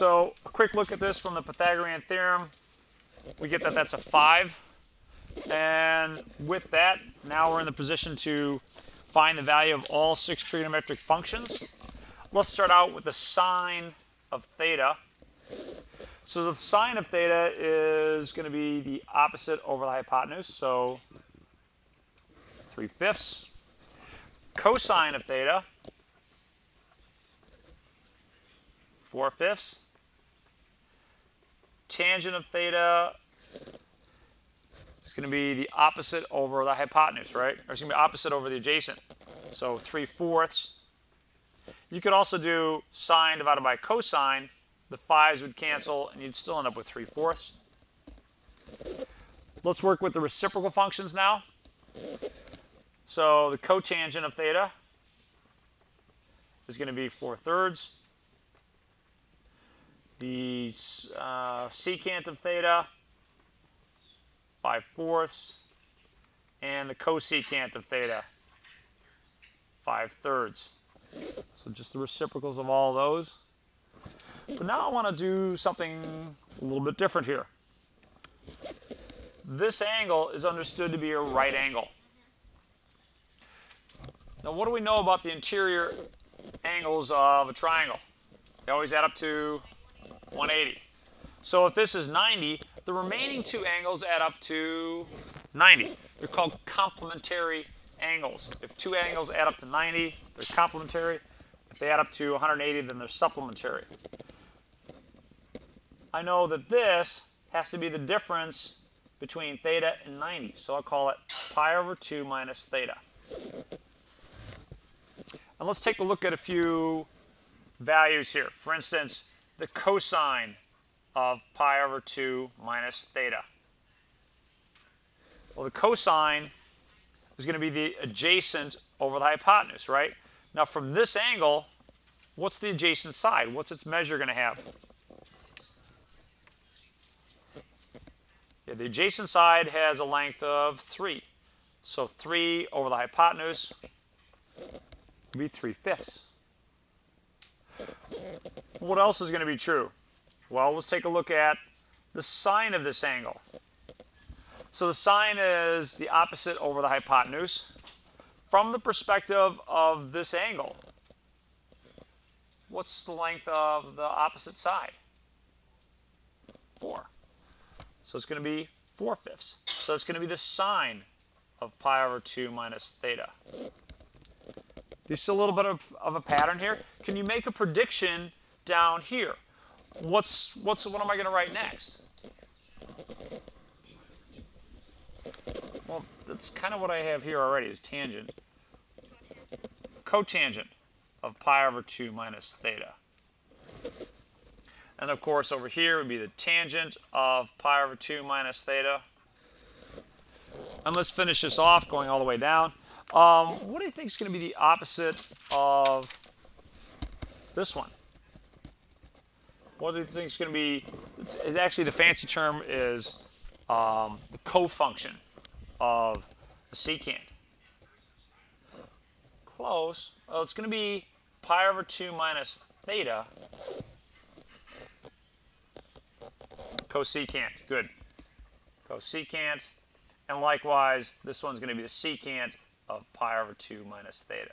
So a quick look at this from the Pythagorean theorem. We get that that's a 5. And with that, now we're in the position to find the value of all 6 trigonometric functions. Let's start out with the sine of theta. So the sine of theta is going to be the opposite over the hypotenuse, so 3/5. Cosine of theta, 4/5. Tangent of theta is going to be the opposite over the hypotenuse, right? Or it's going to be opposite over the adjacent, so 3/4. You could also do sine divided by cosine. The 5s would cancel, and you'd still end up with 3/4. Let's work with the reciprocal functions now. So the cotangent of theta is going to be 4/3. The secant of theta, 5/4. And the cosecant of theta, 5/3. So just the reciprocals of all those. But now I want to do something a little bit different here. This angle is understood to be a right angle. Now what do we know about the interior angles of a triangle? They always add up to 180. So if this is 90, the remaining 2 angles add up to 90. They're called complementary angles. If 2 angles add up to 90, they're complementary. If they add up to 180, then they're supplementary. I know that this has to be the difference between theta and 90, so I'll call it pi over 2 minus theta. And let's take a look at a few values here. For instance, the cosine of pi over 2 minus theta. Well, the cosine is going to be the adjacent over the hypotenuse, right? Now from this angle, what's the adjacent side? What's its measure going to have? Yeah, the adjacent side has a length of 3. So 3 over the hypotenuse would be 3/5. What else is going to be true? Well, let's take a look at the sine of this angle. So the sine is the opposite over the hypotenuse. From the perspective of this angle, what's the length of the opposite side? 4. So it's going to be 4/5. So it's going to be the sine of pi over 2 minus theta. Do you see a little bit of a pattern here? Can you make a prediction down here? What am I going to write next? Well, that's kind of what I have here already is tangent. Cotangent of pi over 2 minus theta. And of course over here would be the tangent of pi over 2 minus theta. And let's finish this off going all the way down. What do you think is going to be the opposite of this one? What do you think is going to be, it's actually the fancy term is the cofunction of the secant. Close. Well, it's going to be pi over 2 minus theta cosecant. Good. Cosecant. And likewise, this one's going to be the secant of pi over 2 minus theta.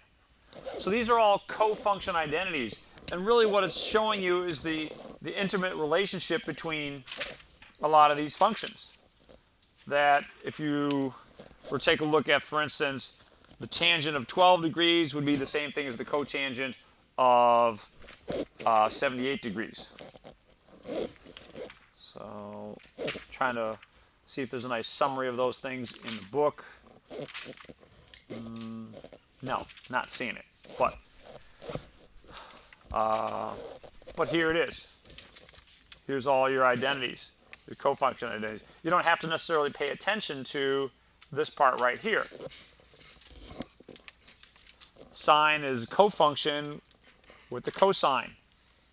So these are all cofunction identities. And really what it's showing you is the intimate relationship between a lot of these functions. That if you were to take a look at, for instance, the tangent of 12 degrees would be the same thing as the cotangent of 78 degrees. So trying to see if there's a nice summary of those things in the book. No, not seeing it. But here it is. Here's all your identities, your cofunction identities. You don't have to necessarily pay attention to this part right here. Sine is cofunction with the cosine.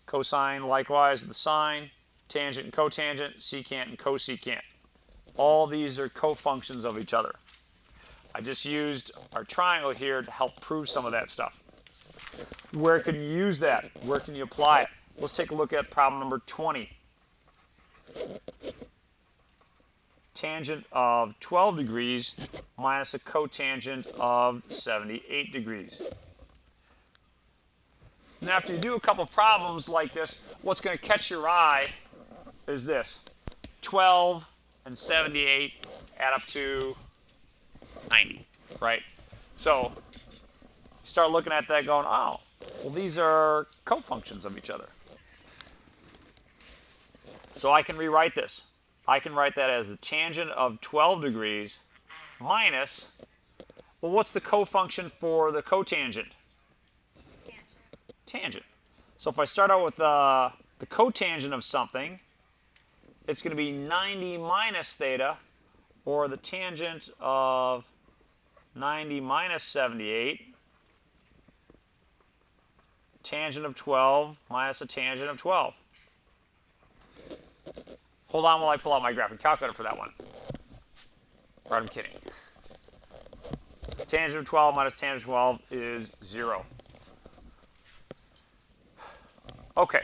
Cosine likewise with the sine. Tangent and cotangent, secant and cosecant. All these are cofunctions of each other. I just used our triangle here to help prove some of that stuff. Where can you use that? Where can you apply it? Let's take a look at problem number 20. Tangent of 12 degrees minus a cotangent of 78 degrees. Now, after you do a couple problems like this, what's going to catch your eye is this. 12 and 78 add up to 90, right? So you start looking at that going, oh, well, these are cofunctions of each other. So I can rewrite this. I can write that as the tangent of 12 degrees minus, well, what's the cofunction for the cotangent? Tangent. So if I start out with the cotangent of something, it's going to be 90 minus theta, or the tangent of 90 minus 78, tangent of 12 minus a tangent of 12. Hold on while I pull out my graphic calculator for that one. Or I'm kidding. Tangent of 12 minus tangent of 12 is 0. Okay.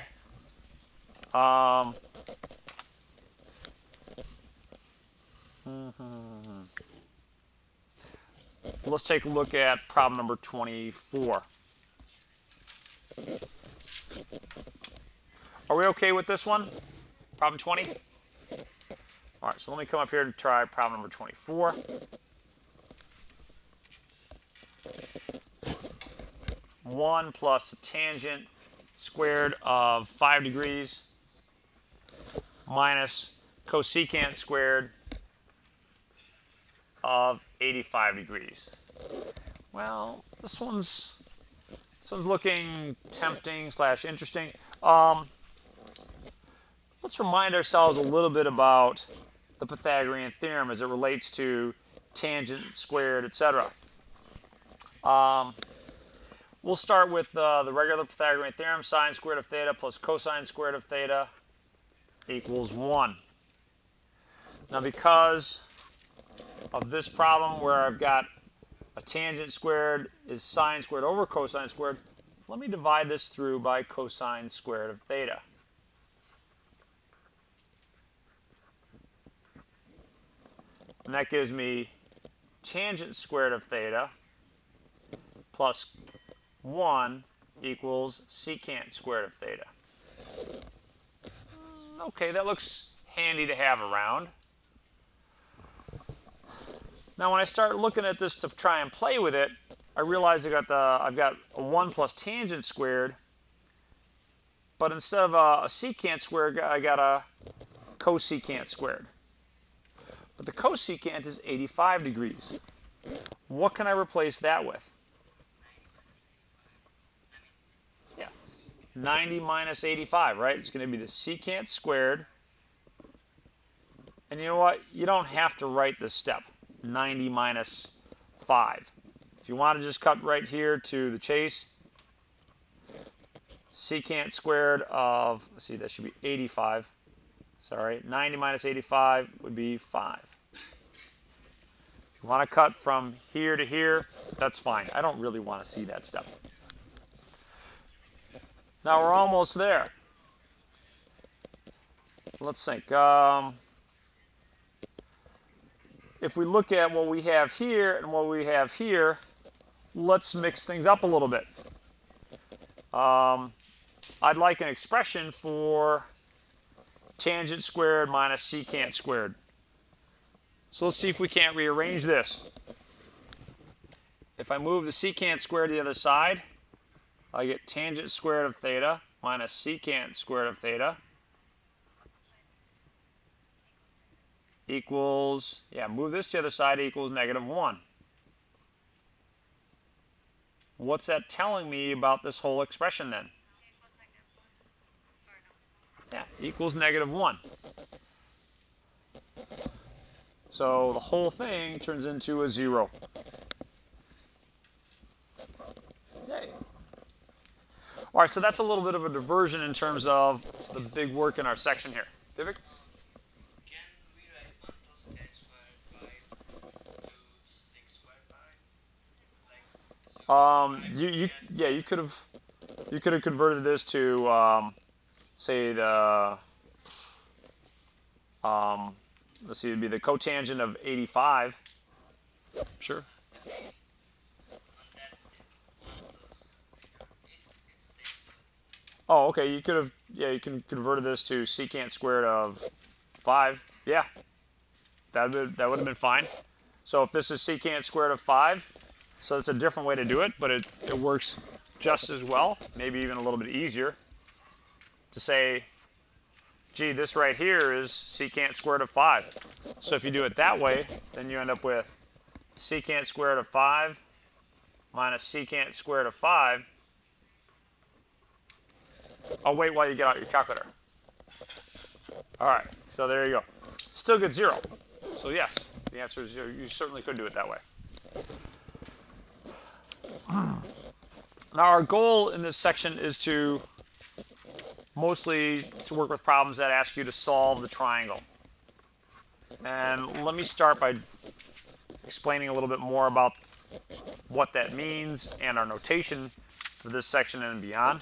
Let's take a look at problem number 24. Are we okay with this one? Problem 20? All right, so let me come up here and try problem number 24. One plus the tangent squared of 5 degrees minus cosecant squared of 85 degrees. Well, this one's looking tempting / interesting. Let's remind ourselves a little bit about the Pythagorean theorem as it relates to tangent squared, etc. We'll start with the regular Pythagorean theorem. Sine squared of theta plus cosine squared of theta equals 1. Now, because of this problem where I've got a tangent squared is sine squared over cosine squared, let me divide this through by cosine squared of theta. And that gives me tangent squared of theta plus 1 equals secant squared of theta. Okay, that looks handy to have around. Now, when I start looking at this to try and play with it, I realize I've got a 1 plus tangent squared, but instead of a secant squared, I got a cosecant squared. But the cosecant is 85 degrees. What can I replace that with? Yeah, 90 minus 85, right? It's going to be the secant squared. And you know what? You don't have to write this step, 90 minus 5. If you want to just cut right here to the chase, secant squared of, let's see, that should be 85. Sorry, 90 minus 85 would be 5. If you want to cut from here to here, that's fine. I don't really want to see that step. Now we're almost there. Let's think. If we look at what we have here and what we have here, let's mix things up a little bit. I'd like an expression for tangent squared minus secant squared. So let's see if we can't rearrange this. If I move the secant squared to the other side, I get tangent squared of theta minus secant squared of theta equals, move this to the other side equals -1. What's that telling me about this whole expression then? Yeah, equals -1. So the whole thing turns into a 0. Yay. All right, so that's a little bit of a diversion in terms of the big work in our section here. Vivek? Can we write 1 plus 10 squared 5 to 6 squared 5? Like, You could have converted this to say let's see, it'd be the cotangent of 85. Sure. Oh, okay. You could have, yeah, you can converted this to secant squared of 5. Yeah, that would have been fine. So if this is secant squared of 5, so it's a different way to do it, but it works just as well, maybe even a little bit easier to say, gee, this right here is secant squared of 5. So if you do it that way, then you end up with secant squared of 5 minus secant squared of 5. I'll wait while you get out your calculator. All right, so there you go. Still get 0. So yes, the answer is 0. You certainly could do it that way. Now our goal in this section is to mostly to work with problems that ask you to solve the triangle. And let me start by explaining a little bit more about what that means and our notation for this section and beyond.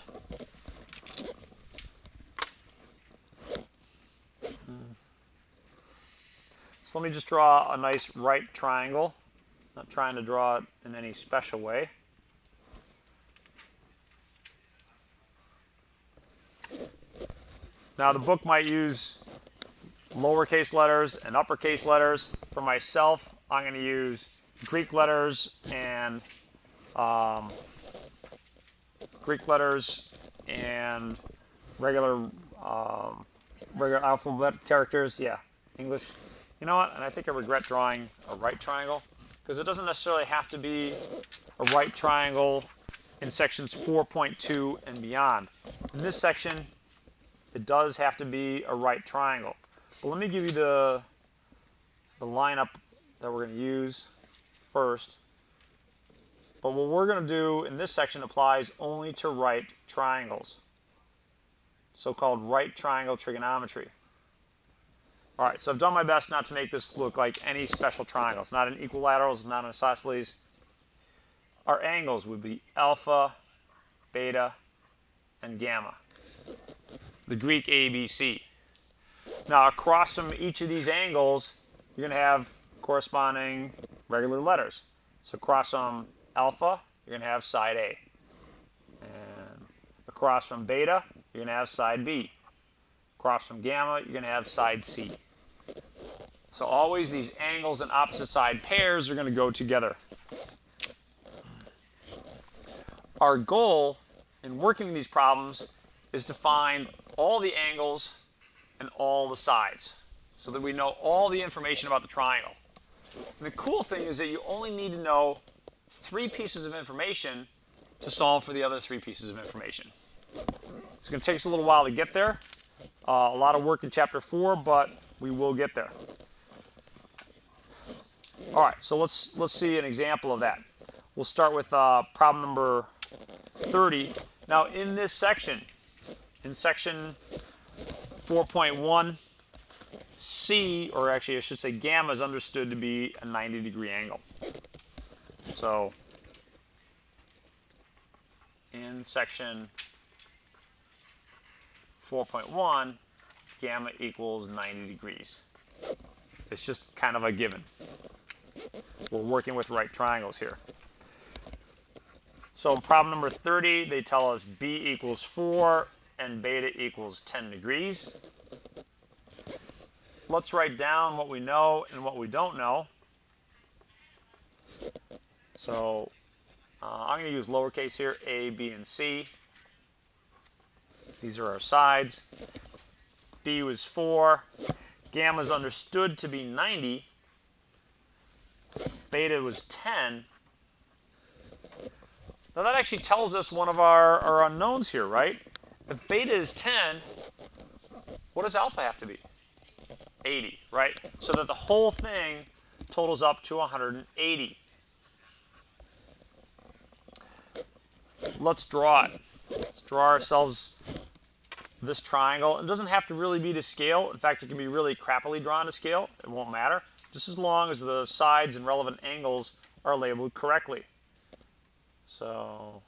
So let me just draw a nice right triangle. Not trying to draw it in any special way. Now the book might use lowercase letters and uppercase letters. For myself, I'm going to use Greek letters and regular alphabet characters. Yeah, English. You know what? And I think I regret drawing a right triangle because it doesn't necessarily have to be a right triangle in sections 4.2 and beyond. In this section, it does have to be a right triangle. But let me give you the lineup that we're going to use first. But what we're going to do in this section applies only to right triangles, so-called right triangle trigonometry. All right, so I've done my best not to make this look like any special triangles, not an equilaterals, not an isosceles. Our angles would be alpha, beta, and gamma. The Greek ABC. Now, across from each of these angles, you're going to have corresponding regular letters. So across from alpha, you're going to have side A. And across from beta, you're going to have side B. Across from gamma, you're going to have side C. So always these angles and opposite side pairs are going to go together. Our goal in working with these problems is to find all the angles and all the sides so that we know all the information about the triangle. And the cool thing is that you only need to know 3 pieces of information to solve for the other 3 pieces of information. It's going to take us a little while to get there. A lot of work in chapter 4, but we will get there. All right, so let's see an example of that. We'll start with problem number 30. Now in this section, in section 4.1, C, or actually I should say gamma, is understood to be a 90-degree angle. So in section 4.1, gamma equals 90 degrees. It's just kind of a given. We're working with right triangles here. So in problem number 30, they tell us B equals 4 and beta equals 10 degrees. Let's write down what we know and what we don't know. So I'm going to use lowercase here, A, B, and C. These are our sides. B was 4. Gamma is understood to be 90. Beta was 10. Now that actually tells us one of our unknowns here, right? If beta is 10, what does alpha have to be? 80, right? So that the whole thing totals up to 180. Let's draw it. Let's draw ourselves this triangle. It doesn't have to really be to scale. In fact, it can be really crappily drawn to scale. It won't matter, just as long as the sides and relevant angles are labeled correctly. So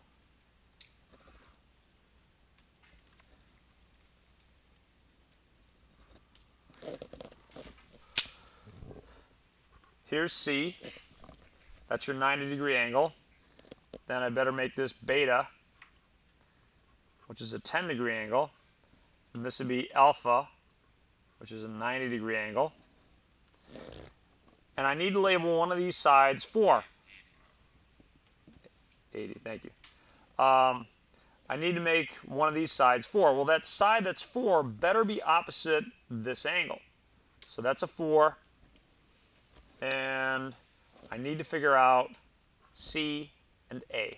here's C. That's your 90-degree angle. Then I better make this beta, which is a 10-degree angle. And this would be alpha, which is a 90-degree angle. And I need to label one of these sides 4. 80, thank you. I need to make one of these sides 4. Well, that side that's 4 better be opposite this angle. So that's a 4. And I need to figure out C and A.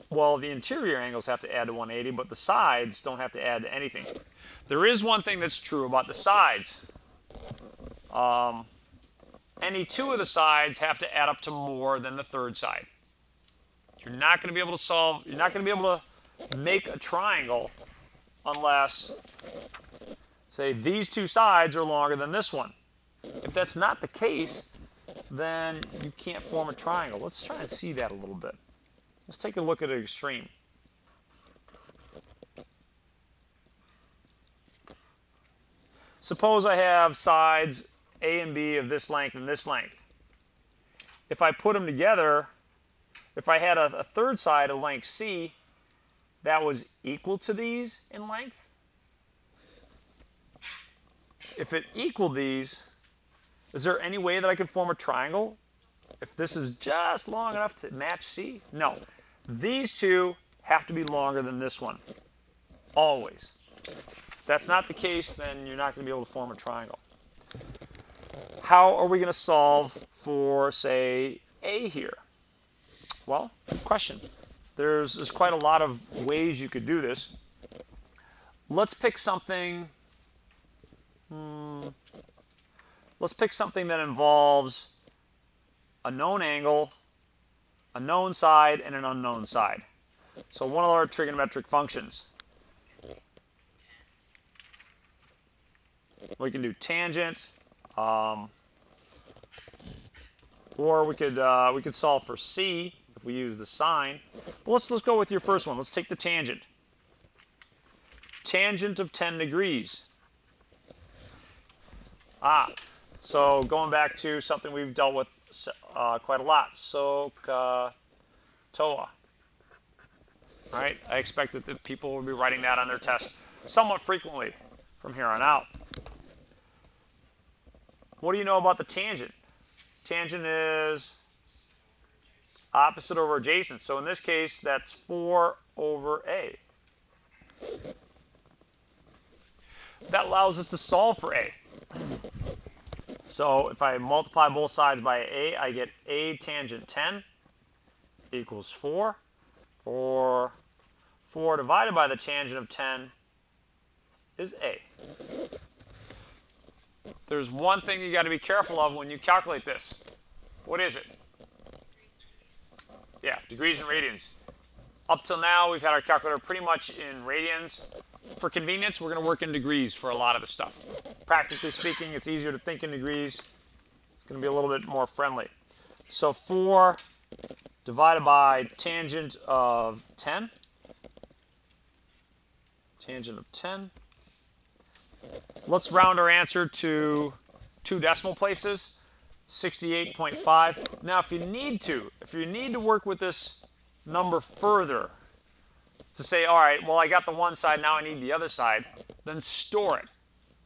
Well, the interior angles have to add to 180, but the sides don't have to add to anything. There is one thing that's true about the sides. Any two of the sides have to add up to more than the third side. You're not going to be able to solve, you're not going to be able to make a triangle unless, say, these two sides are longer than this one. If that's not the case, then you can't form a triangle. Let's try and see that a little bit. Let's take a look at an extreme. Suppose I have sides A and B of this length and this length. If I put them together, if I had a third side of length C that was equal to these in length, if it equaled these, is there any way that I could form a triangle if this is just long enough to match C? No. These two have to be longer than this one. Always. If that's not the case, then you're not going to be able to form a triangle. How are we going to solve for, say, A here? Well, question. There's quite a lot of ways you could do this. Let's pick something. Let's pick something that involves a known angle, a known side, and an unknown side. So one of our trigonometric functions. We can do tangent, or we could solve for C if we use the sine. Well, let's go with your first one. Let's take the tangent. Tangent of 10 degrees. So going back to something we've dealt with quite a lot. SOHCAHTOA. All right, I expect that the people will be writing that on their test somewhat frequently from here on out. What do you know about the tangent? Tangent is opposite over adjacent. So in this case, that's 4 over A. That allows us to solve for A. So if I multiply both sides by A, I get A tangent 10 equals 4. Or 4 divided by the tangent of 10 is A. There's one thing you got to be careful of when you calculate this. What is it? Yeah, degrees and radians. Up till now, we've had our calculator pretty much in radians. For convenience, we're going to work in degrees for a lot of the stuff. Practically speaking, it's easier to think in degrees. It's going to be a little bit more friendly. So 4 divided by tangent of 10. Tangent of 10. Let's round our answer to 2 decimal places, 68.5. Now, if you need to work with this number further, to say, all right, well, I got the one side, now I need the other side, then store it.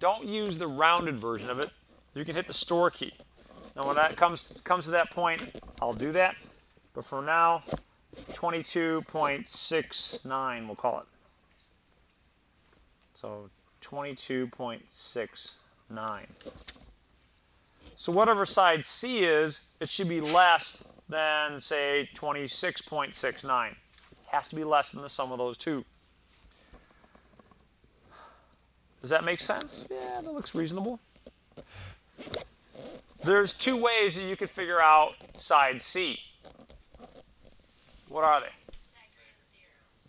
Don't use the rounded version of it. You can hit the store key. Now, when that comes to that point, I'll do that. But for now, 22.69, we'll call it. So 22.69. So whatever side C is, it should be less than, say, 26.69. It has to be less than the sum of those two. Does that make sense? Yeah, that looks reasonable. There's 2 ways that you could figure out side C. What are they?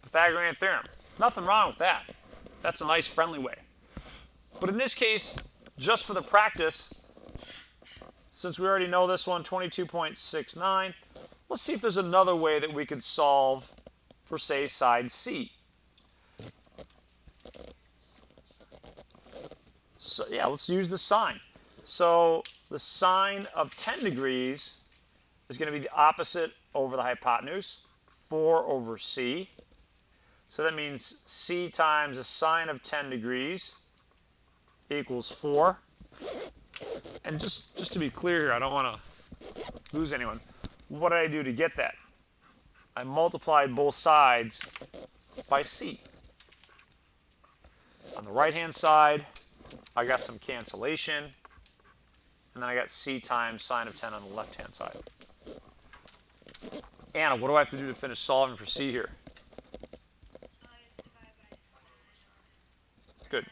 Pythagorean theorem. Nothing wrong with that. That's a nice, friendly way. But in this case, just for the practice, since we already know this one, 22.69, let's see if there's another way that we could solve for, say, side C. So yeah, let's use the sine. So the sine of 10 degrees is going to be the opposite over the hypotenuse, 4 over c. So that means c times the sine of 10 degrees equals 4. And just to be clear here, I don't want to lose anyone. What did I do to get that? I multiplied both sides by c. On the right-hand side, I got some cancellation, and then I got c times sine of 10 on the left-hand side. Anna, what do I have to do to finish solving for c here? Good.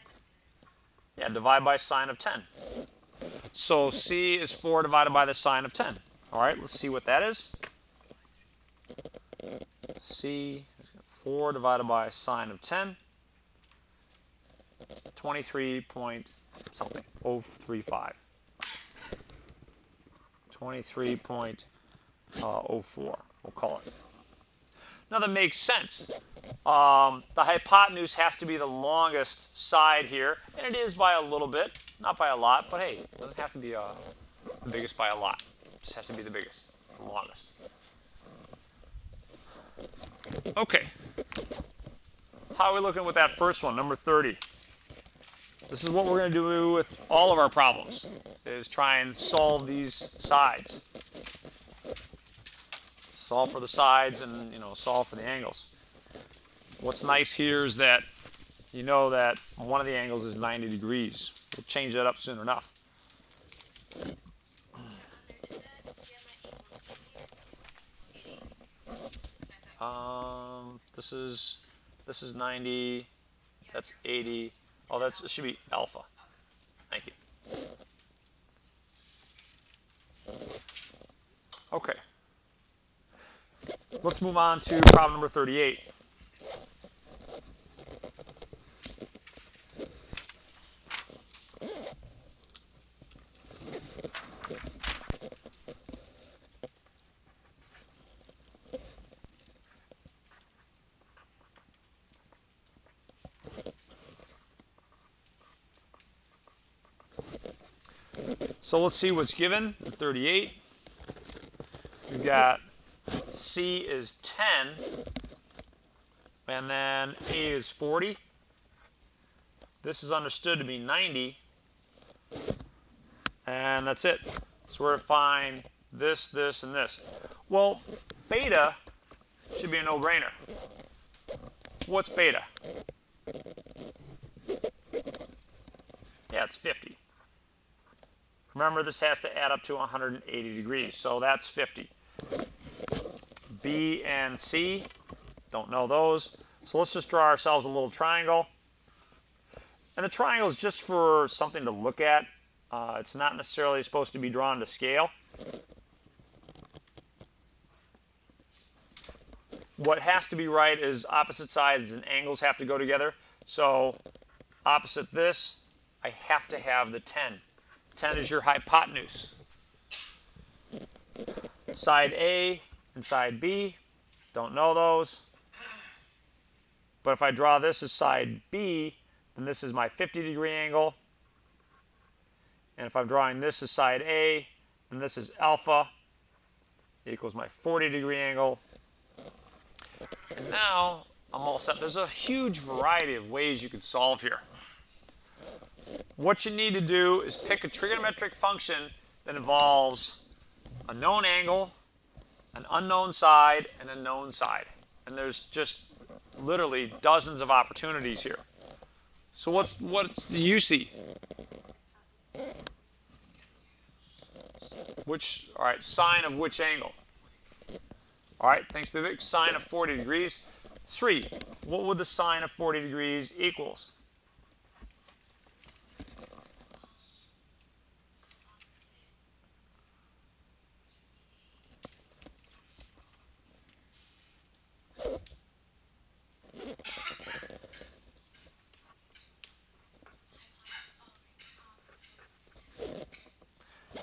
Yeah, divide by sine of 10. So c is 4 divided by the sine of 10. All right, let's see what that is. C, 4 divided by sine of 10. 23 point something, 035. 23.04, we'll call it. Now that makes sense. The hypotenuse has to be the longest side here, and it is by a little bit, not by a lot, but hey, it doesn't have to be the biggest by a lot. It just has to be the biggest, the longest. Okay. How are we looking with that first one, number 30? This is what we're going to do with all of our problems, is try and solve these sides. Solve for the sides and, solve for the angles. What's nice here is that you know that one of the angles is 90 degrees. We'll change that up soon enough. This is 90. That's 80. Oh, it should be alpha. Thank you. Okay. Let's move on to problem number 38. So let's see what's given in 38. We've got C is 10, and then A is 40. This is understood to be 90, and that's it. So we're going to find this, this, and this. Well, beta should be a no-brainer. What's beta? Yeah, it's 50. Remember, this has to add up to 180 degrees, so that's 50. B and C, don't know those. So let's just draw ourselves a little triangle. And the triangle is just for something to look at. It's not necessarily supposed to be drawn to scale. What has to be right is opposite sides and angles have to go together. So opposite this, I have to have the 10. 10 is your hypotenuse. Side A and side B, don't know those. But if I draw this as side B, then this is my 50-degree angle. And if I'm drawing this as side A, then this is alpha equals my 40-degree angle. And now I'm all set. There's a huge variety of ways you could solve here. What you need to do is pick a trigonometric function that involves a known angle, an unknown side, and a known side. And there's just literally dozens of opportunities here. So what do you see? All right, sine of which angle? All right, thanks, Vivek. Sine of 40 degrees. 3, what would the sine of 40 degrees equals?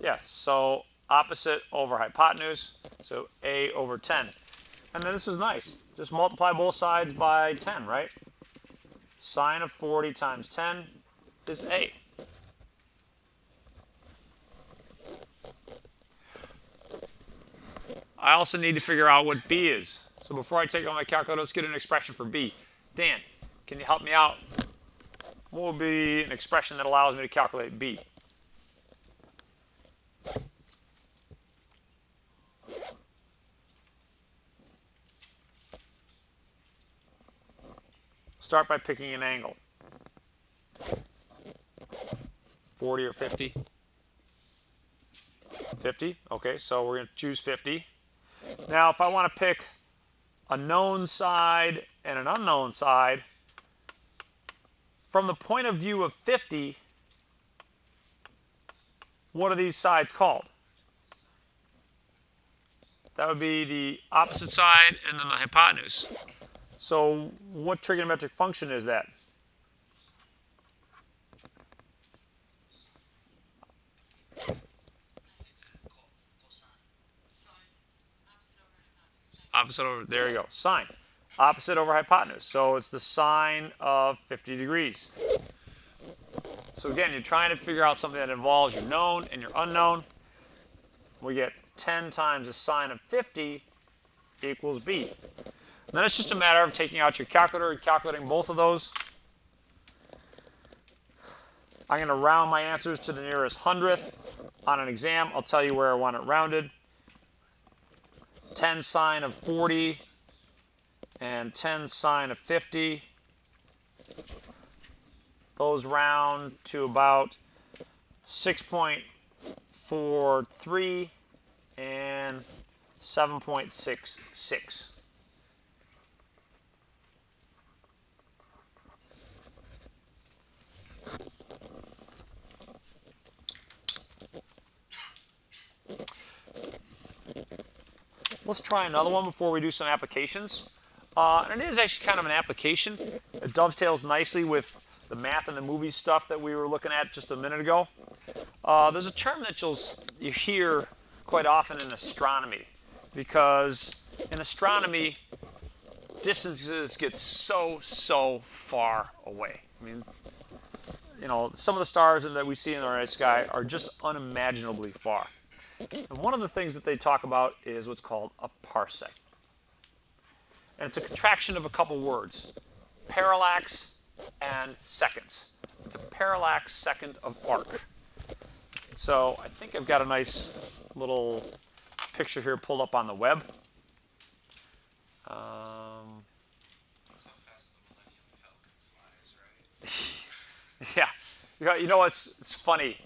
Yeah, so opposite over hypotenuse, so A over 10. And then this is nice. Just multiply both sides by 10, right? Sine of 40 times 10 is A. I also need to figure out what b is. So before I take out my calculator, let's get an expression for b. Dan, can you help me out? What would be an expression that allows me to calculate b? Start by picking an angle. 40 or 50? 50. Okay, so we're going to choose 50. Now, if I want to pick a known side and an unknown side, from the point of view of 50, what are these sides called? That would be the opposite side and then the hypotenuse. So what trigonometric function is that? Opposite over, there you go, sine. Opposite over hypotenuse. So it's the sine of 50 degrees. So again, you're trying to figure out something that involves your known and your unknown. We get 10 times the sine of 50 equals b. And then it's just a matter of taking out your calculator and calculating both of those. I'm going to round my answers to the nearest hundredth. On an exam, I'll tell you where I want it rounded. 10 sine of 40 and 10 sine of 50. Those round to about 6.43 and 7.66. Let's try another one before we do some applications. And it is actually kind of an application. It dovetails nicely with the math and the movie stuff that we were looking at just a minute ago. There's a term that you hear quite often in astronomy, because in astronomy, distances get so far away. I mean, you know, some of the stars that we see in the night sky are just unimaginably far. And one of the things that they talk about is what's called a parsec. And it's a contraction of a couple words, parallax and seconds. It's a parallax second of arc. So I think I've got a nice little picture here pulled up on the web. That's how fast the Millennium Falcon flies, right? Yeah. You know what's funny?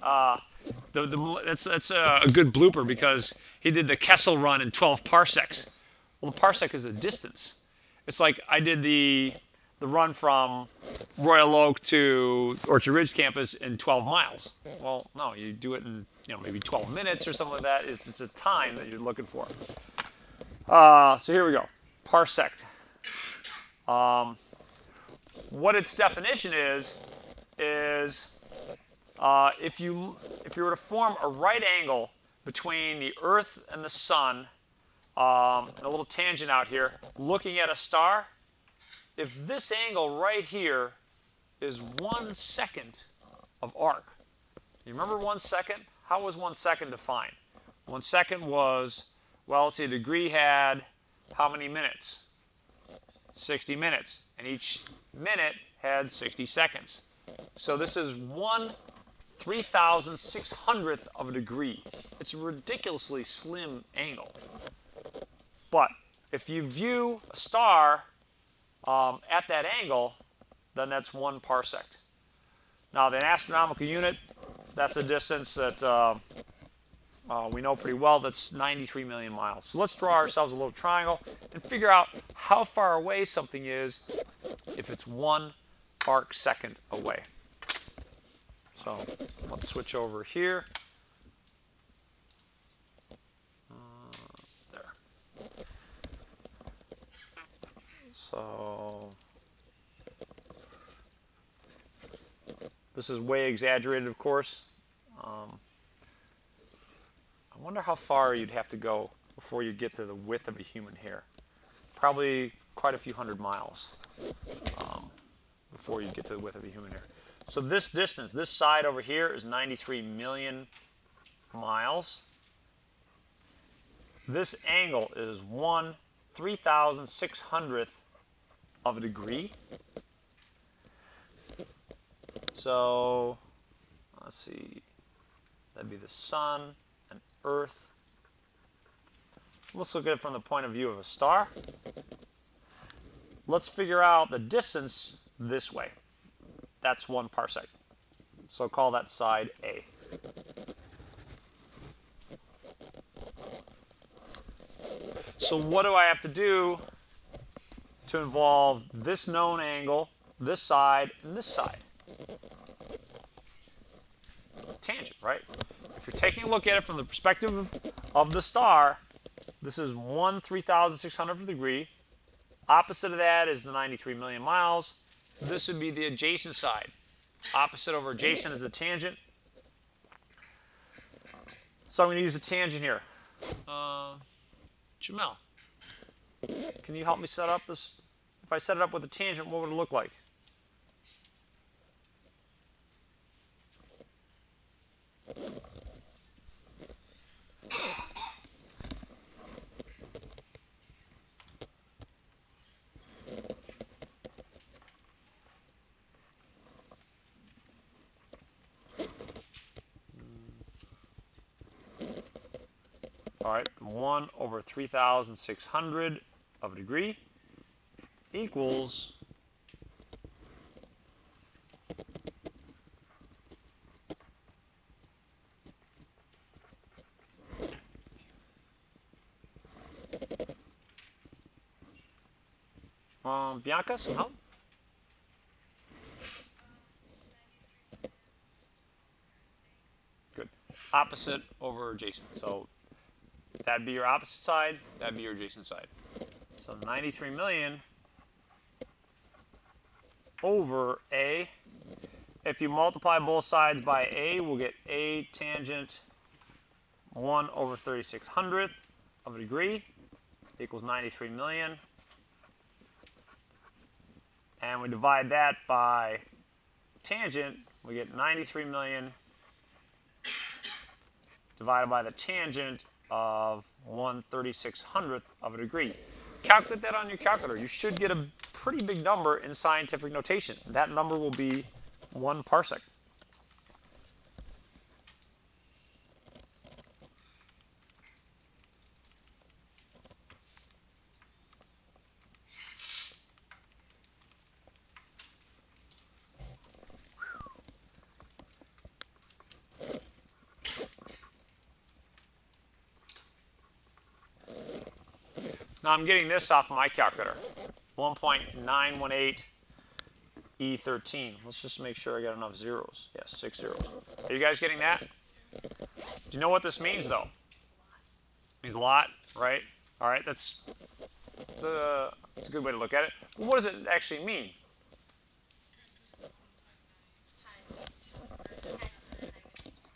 That's a good blooper, because he did the Kessel run in 12 parsecs. Well, the parsec is a distance. It's like I did the run from Royal Oak to Orchard Ridge campus in 12 miles. Well, no, you do it in maybe 12 minutes or something like that. It's a time that you're looking for. So here we go. Parsec. What its definition is if you were to form a right angle between the Earth and the Sun, and a little tangent out here, looking at a star, if this angle right here is 1 second of arc. You remember 1 second? How was 1 second defined? 1 second was, well, let's see, a degree had how many minutes? 60 minutes. And each minute had 60 seconds. So this is 1/3600th of a degree. It's a ridiculously slim angle. But if you view a star at that angle, then that's 1 parsec. Now, the astronomical unit, that's a distance that we know pretty well. That's 93 million miles. So let's draw ourselves a little triangle and figure out how far away something is if it's 1 arc second away. So let's switch over here. There. So this is way exaggerated, of course. I wonder how far you'd have to go before you get to the width of a human hair. Probably quite a few hundred miles before you get to the width of a human hair. So this distance, this side over here, is 93 million miles. this angle is 1/3600th of a degree. So let's see, that'd be the sun and Earth. Let's look at it from the point of view of a star. Let's figure out the distance this way. That's 1 parsec. So call that side A. So what do I have to do to involve this known angle, this side, and this side? Tangent, right? If you're taking a look at it from the perspective of the star, this is 1/3600th of a degree. Opposite of that is the 93 million miles. This would be the adjacent side. Opposite over adjacent is the tangent. So I'm going to use a tangent here. Jamel, can you help me set up this? If I set it up with a tangent, what would it look like? All right, 1/3600 of a degree equals Bianca, some help? Good. Opposite over adjacent. So that'd be your opposite side, that'd be your adjacent side. So 93 million over A. If you multiply both sides by A, we'll get A tangent 1/3600th of a degree equals 93 million. And we divide that by tangent, we get 93 million divided by the tangent of 1/3600th of a degree. Calculate that on your calculator. You should get a pretty big number in scientific notation. That number will be 1 parsec. Now I'm getting this off of my calculator, 1.918 E13. Let's just make sure I got enough zeros. Yes, 6 zeros. Are you guys getting that? Do you know what this means, though? It means a lot, right? All right, that's a good way to look at it. But what does it actually mean?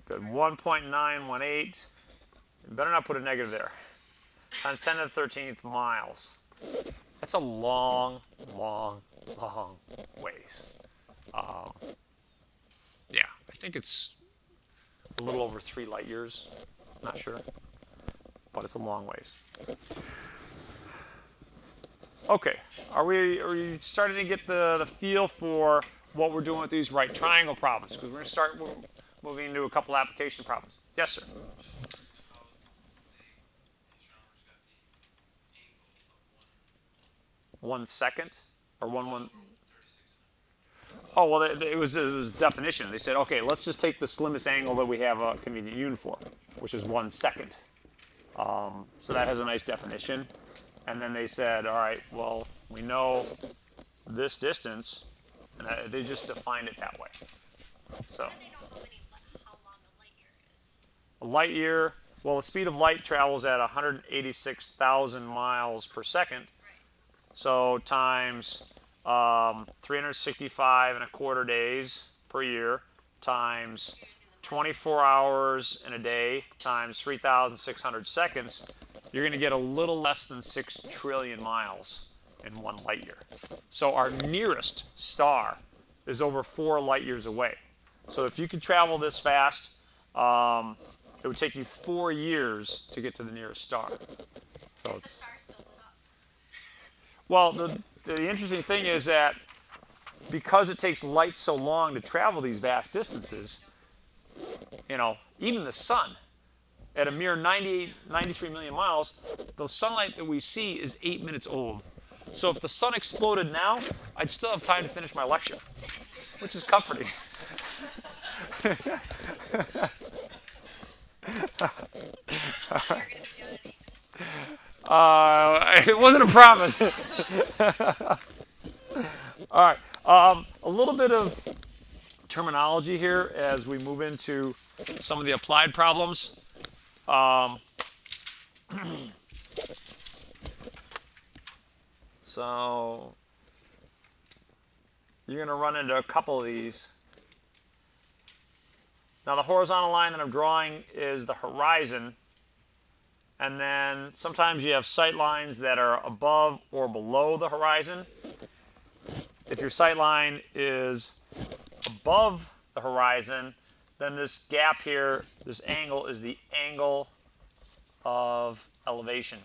Good, 1.918. You better not put a negative there. Times 10 to the 13th miles. That's a long, long, long ways. Yeah, I think it's a little over 3 light years. Not sure, but it's a long ways. Okay, are you starting to get the feel for what we're doing with these right triangle problems? Because we're going to start moving into a couple application problems. Yes, sir. 1 second or 1. Oh, well, it was a definition. They said, okay, let's just take the slimmest angle that we have a convenient unit for, which is 1 second. So that has a nice definition. And then they said, all right, well, we know this distance, and they just defined it that way. So. How do they know how long a light year is? A light year, well, the speed of light travels at 186,000 miles per second. So times 365.25 days per year times 24 hours in a day times 3,600 seconds, you're going to get a little less than 6 trillion miles in 1 light year. So our nearest star is over 4 light years away. So if you could travel this fast, it would take you 4 years to get to the nearest star. So The it's, star still lit up. well, the interesting thing is that because it takes light so long to travel these vast distances, you know, even the sun, at a mere 93 million miles, the sunlight that we see is 8 minutes old. So if the sun exploded now, I'd still have time to finish my lecture, which is comforting. You're gonna be done at 8 minutes. It wasn't a promise. All right. A little bit of terminology here as we move into some of the applied problems. So you're going to run into a couple of these. Now the horizontal line that I'm drawing is the horizon. And then sometimes you have sight lines that are above or below the horizon. If your sight line is above the horizon, then this gap here, this angle, is the angle of elevation.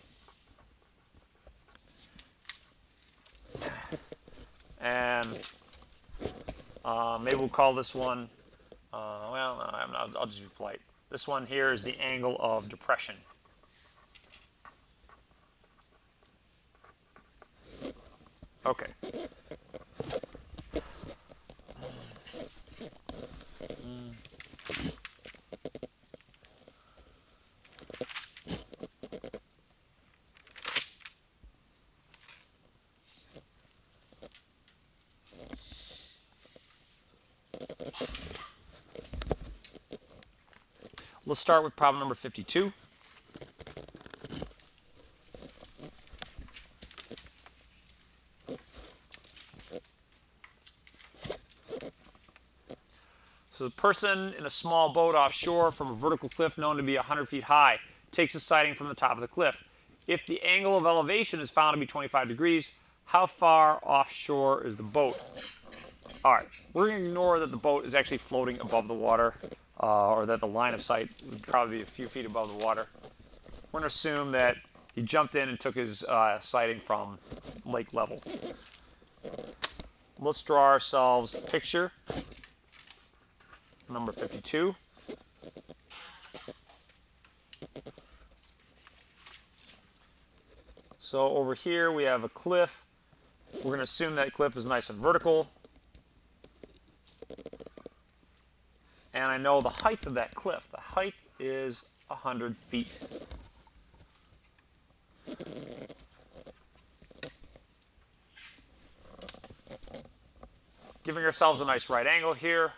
And maybe we'll call this one, well, no, I'll just be polite. This one here is the angle of depression. Okay. Let's start with problem number 52. So the person in a small boat offshore from a vertical cliff known to be 100 feet high takes a sighting from the top of the cliff. If the angle of elevation is found to be 25 degrees, how far offshore is the boat? All right, we're going to ignore that the boat is actually floating above the water, or that the line of sight would probably be a few feet above the water. We're going to assume that he jumped in and took his sighting from lake level. Let's draw ourselves a picture. Number 52. So over here we have a cliff. We're going to assume that cliff is nice and vertical. And I know the height of that cliff. The height is 100 feet. Giving ourselves a nice right angle here.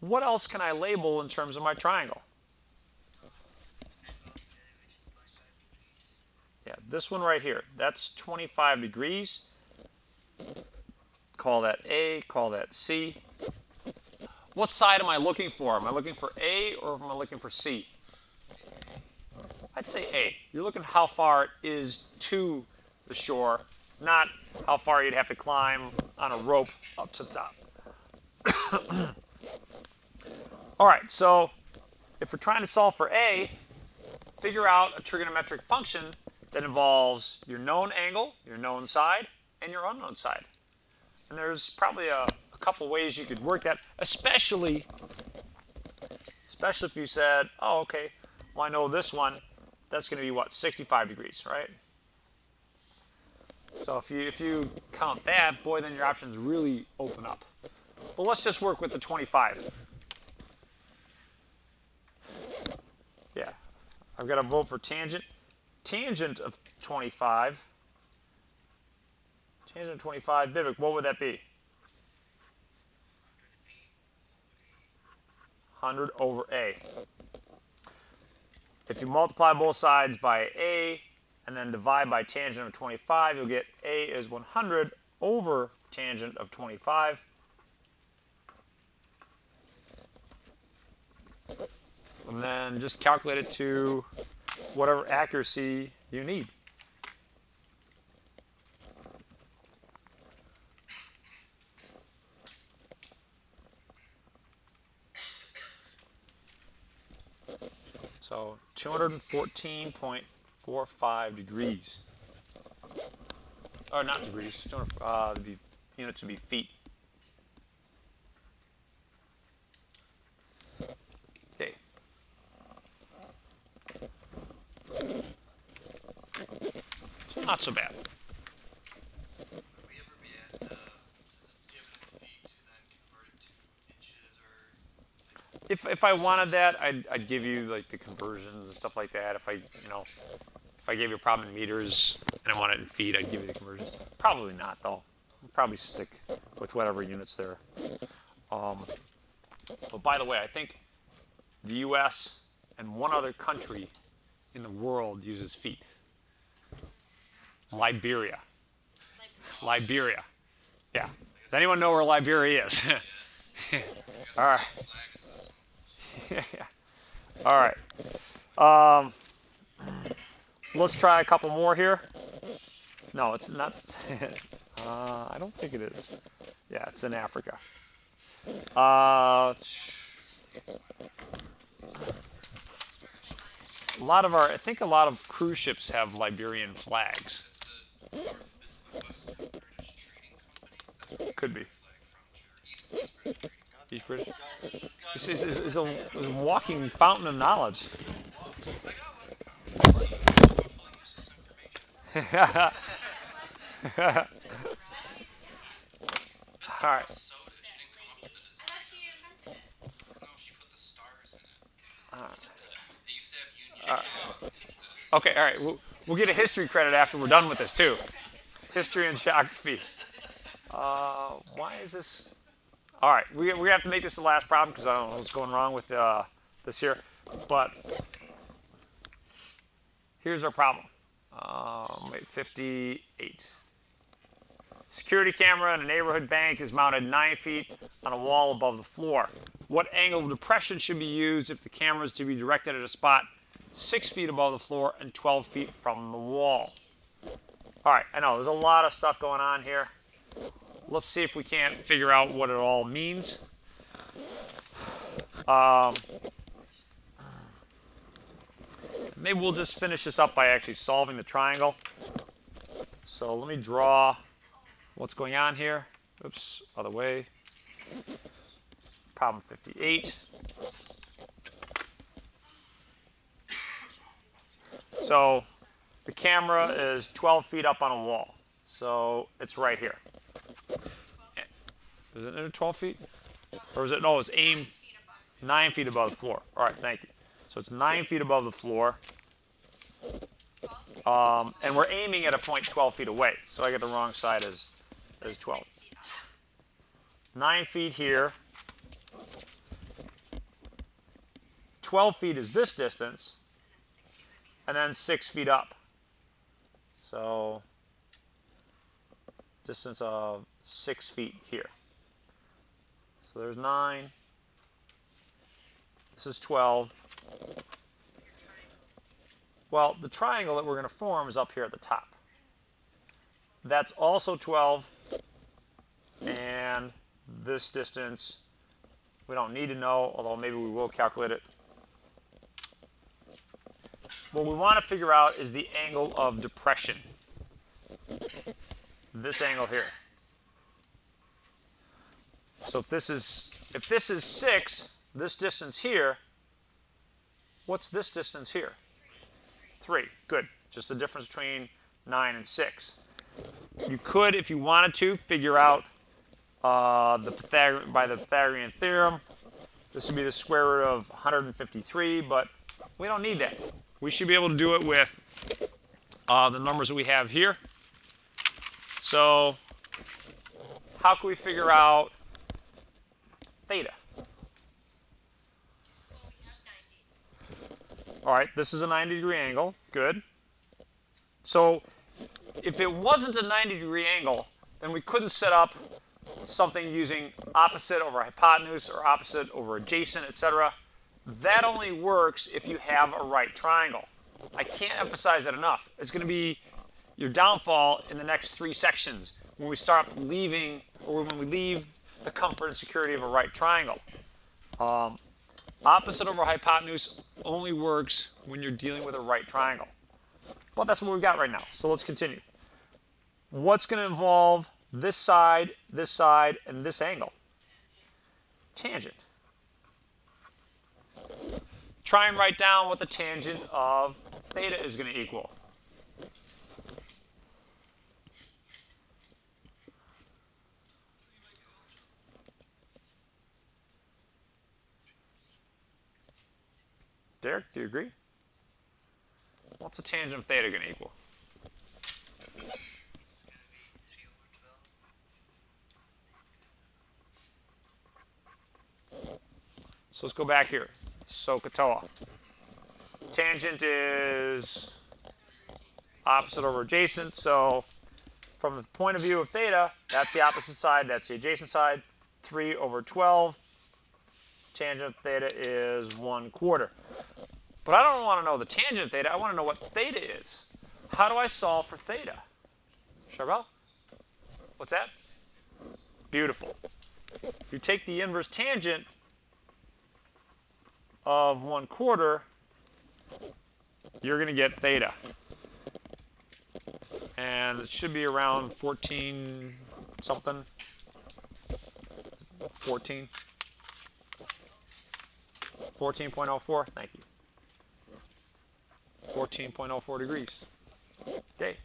What else can I label in terms of my triangle? Yeah, this one right here. That's 25 degrees. Call that A, call that C. What side am I looking for? Am I looking for A or am I looking for C? I'd say A. You're looking how far it is to the shore, not how far you'd have to climb on a rope up to the top. All right, so if we're trying to solve for A, figure out a trigonometric function that involves your known angle, your known side, and your unknown side. And there's probably a couple ways you could work that, especially if you said, oh, okay, well, I know this one, that's going to be, what, 65 degrees, right? So if you count that, boy, then your options really open up. But let's just work with the 25. Yeah, I've got to vote for tangent. Tangent of 25. Tangent of 25, Vivek, what would that be? 100 over A. If you multiply both sides by A and then divide by tangent of 25, you'll get A is 100 over tangent of 25. And then just calculate it to whatever accuracy you need. So 214.45 degrees. Or not degrees. Units would be feet. Okay. So not so bad. Would we ever be asked, since it's given in feet, to then convert it to inches or? If I wanted that, I'd give you like the conversions and stuff like that. If I gave you a problem in meters and I want it in feet, I'd give you the conversions. Probably not though. I'll probably stick with whatever units there. But by the way, I think the U.S. and one other country in the world uses feet. Liberia. Liberia. Yeah. Does anyone know where Liberia is? All right. Yeah. All right. Let's try a couple more here. No, it's not. I don't think it is. Yeah, it's in Africa. A lot of I think a lot of cruise ships have Liberian flags. It's the Western British Trading Company. That's where we Could be. get the flag from. East British Trading Company. East British. It's a walking fountain of knowledge. I got one. Hopefully use this information. All right. Soda. She didn't come up with the design. No, she put the stars in it. It used to have Union instead of the Okay. All right. We'll get a history credit after we're done with this too. History and geography. Why is this? All right. We have to make this the last problem because I don't know what's going wrong with this here. But here's our problem. Wait, 58. Security camera in a neighborhood bank is mounted 9 feet on a wall above the floor. What angle of depression should be used if the camera is to be directed at a spot 6 feet above the floor and 12 feet from the wall? All right, I know there's a lot of stuff going on here. Let's see if we can't figure out what it all means. Maybe we'll just finish this up by actually solving the triangle. So let me draw what's going on here. Oops, other way. Problem 58. So the camera is 12 feet up on a wall. So it's right here. Is it under 12 feet? Or is it, no, it's aimed 9 feet above the floor. All right, thank you. So it's 9 feet above the floor. And we're aiming at a point 12 feet away. So I get the wrong side as 12. 9 feet here. 12 feet is this distance. And then 6 feet up. So distance of 6 feet here. So there's 9. This is 12. Well, the triangle that we're going to form is up here at the top. That's also 12. And this distance, we don't need to know, although maybe we will calculate it. What we want to figure out is the angle of depression. This angle here. So if this is 6, this distance here, what's this distance here? 3. Good. Just the difference between 9 and 6. You could, if you wanted to, figure out by the Pythagorean theorem. This would be the square root of 153, but we don't need that. We should be able to do it with the numbers that we have here. So how can we figure out theta? All right, this is a 90-degree angle. Good. So if it wasn't a 90-degree angle, then we couldn't set up something using opposite over hypotenuse or opposite over adjacent, etc. That only works if you have a right triangle. I can't emphasize that enough. It's going to be your downfall in the next 3 sections when we start leaving, or when we leave the comfort and security of a right triangle. Opposite over hypotenuse only works when you're dealing with a right triangle. But that's what we've got right now. So let's continue. What's going to involve this side, and this angle? Tangent. Try and write down what the tangent of theta is going to equal. Derek, do you agree? What's the tangent of theta going to equal? It's going to be 3 over 12. So let's go back here. SOHCAHTOA. Tangent is opposite over adjacent. So from the point of view of theta, that's the opposite side, that's the adjacent side. 3 over 12. Tangent of theta is 1/4. But I don't want to know the tangent of theta. I want to know what theta is. How do I solve for theta? Charbel? What's that? Beautiful. If you take the inverse tangent of 1/4, you're going to get theta. And it should be around 14 something. 14.04. Thank you. 14.04 degrees. Okay.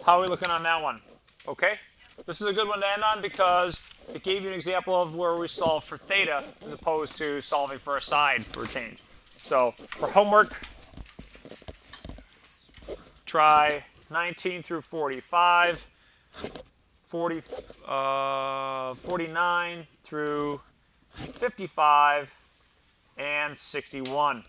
How are we looking on that one? Okay. This is a good one to end on because it gave you an example of where we solve for theta as opposed to solving for a side for a change. So for homework, try 19 through 45, 49 through 55, and 61.